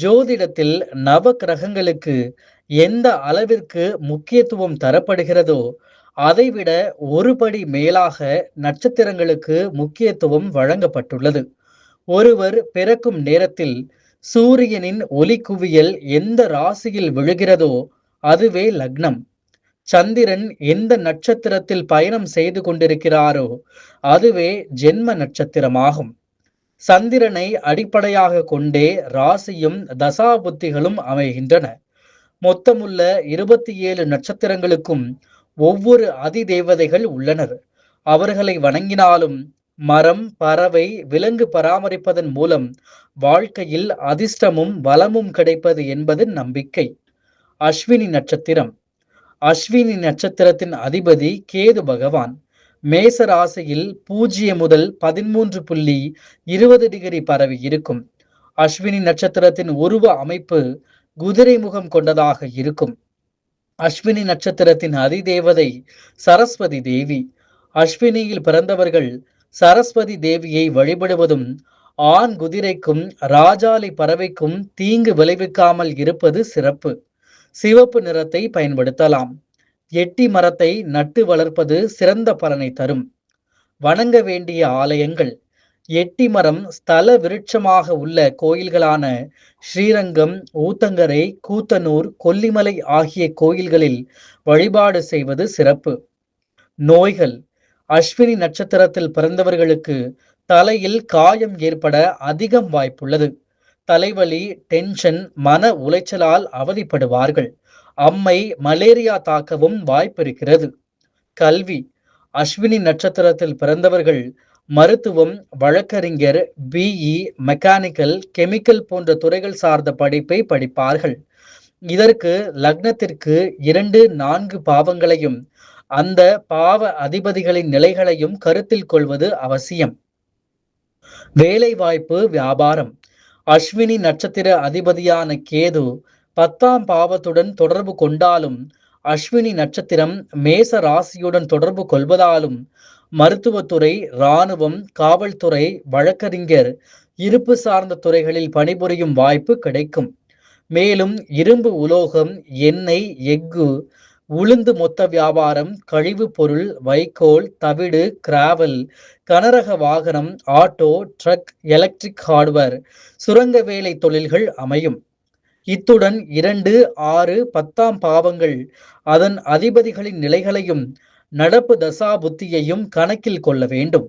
ஜோதிடத்தில் நவ கிரகங்களுக்கு எந்த அளவிற்கு முக்கியத்துவம் தரப்படுகிறதோ அதைவிட ஒரு படி மேலாக நட்சத்திரங்களுக்கு முக்கியத்துவம் வழங்கப்பட்டுள்ளது. ஒருவர் பிறக்கும் நேரத்தில் சூரியனின் ஒளிக்குவியல் எந்த ராசியில் விழுகிறதோ அதுவே லக்னம். சந்திரன் எந்த நட்சத்திரத்தில் பயணம் செய்து கொண்டிருக்கிறாரோ அதுவே ஜென்ம நட்சத்திரமாகும். சந்திரனை அடிப்படையாக கொண்டே ராசியும் தசாபுத்திகளும் அமைகின்றன. மொத்தமுள்ள 27 நட்சத்திரங்களுக்கும் ஒவ்வொரு அதிதேவதைகள் உள்ளனர். அவர்களை வணங்கினாலும் மரம், பறவை, விலங்கு பராமரிப்பதன் மூலம் வாழ்க்கையில் அதிர்ஷ்டமும் வளமும் கிடைப்பது என்பது நம்பிக்கை. அஸ்வினி நட்சத்திரம். அஸ்வினி நட்சத்திரத்தின் அதிபதி கேது பகவான். மேச ராசியில் 0 முதல் 13.20 டிகிரி பரவி இருக்கும். அஸ்வினி நட்சத்திரத்தின் உருவ அமைப்பு குதிரை முகம் கொண்டதாக இருக்கும். அஸ்வினி நட்சத்திரத்தின் அதிதேவதை சரஸ்வதி தேவி. அஸ்வினியில் பிறந்தவர்கள் சரஸ்வதி தேவியை வழிபடுவதும் ஆண் குதிரைக்கும் ராஜாளி பறவைக்கும் தீங்கு விளைவிக்காமல் இருப்பது சிறப்பு. சிவப்பு நிறத்தை பயன்படுத்தலாம். எட்டி மரத்தை நட்டு வளர்ப்பது சிறந்த பலனை தரும். வணங்க வேண்டிய ஆலயங்கள். எட்டி மரம் ஸ்தல விருட்சமாக உள்ள கோயில்களான ஸ்ரீரங்கம், ஊத்தங்கரை, கூத்தனூர், கொல்லிமலை ஆகிய கோயில்களில் வழிபாடு செய்வது சிறப்பு. நோய்கள். அஸ்வினி நட்சத்திரத்தில் பிறந்தவர்களுக்கு தலையில் காயம் ஏற்பட அதிகம் வாய்ப்புள்ளது. தலைவலி, டென்ஷன், மன உளைச்சலால் அவதிப்படுவார்கள். அம்மை, மலேரியா தாக்கவும் வாய்ப்பிருக்கிறது. கல்வி. அஸ்வினி நட்சத்திரத்தில் பிறந்தவர்கள் மருத்துவம், வழக்கறிஞர், பிஇ, மெக்கானிக்கல், கெமிக்கல் போன்ற துறைகள் சார்ந்த படிப்பை படிப்பார்கள். இதற்கு லக்னத்திற்கு 2, 4 பாவங்களையும் அந்த பாவ அதிபதிகளின் நிலைகளையும் கருத்தில் கொள்வது அவசியம். வேலை வாய்ப்பு, வியாபாரம். அஸ்வினி நட்சத்திர அதிபதியான கேது 10ஆம் பாவத்துடன் தொடர்பு கொண்டாலும் அஸ்வினி நட்சத்திரம் மேச ராசியுடன் தொடர்பு கொள்வதாலும் மருத்துவத்துறை, இராணுவம், காவல்துறை, வழக்கறிஞர், இருப்பு சார்ந்த துறைகளில் பணிபுரியும் வாய்ப்பு கிடைக்கும். மேலும் இரும்பு, உலோகம், எண்ணெய், எஃகு, உளுந்து மொத்த வியாபாரம், கழிவு பொருள், வைக்கோல், தவிடு, கிராவல், கனரக வாகனம், ஆட்டோ, ட்ரக், எலக்ட்ரிக் ஹார்ட்வேர், சுரங்க வேலை தொழில்கள் அமையும். இத்துடன் 2, 6, 10ஆம் பாவங்கள் அதன் அதிபதிகளின் நிலைகளையும் நடப்பு தசா புத்தியையும் கணக்கில் கொள்ள வேண்டும்.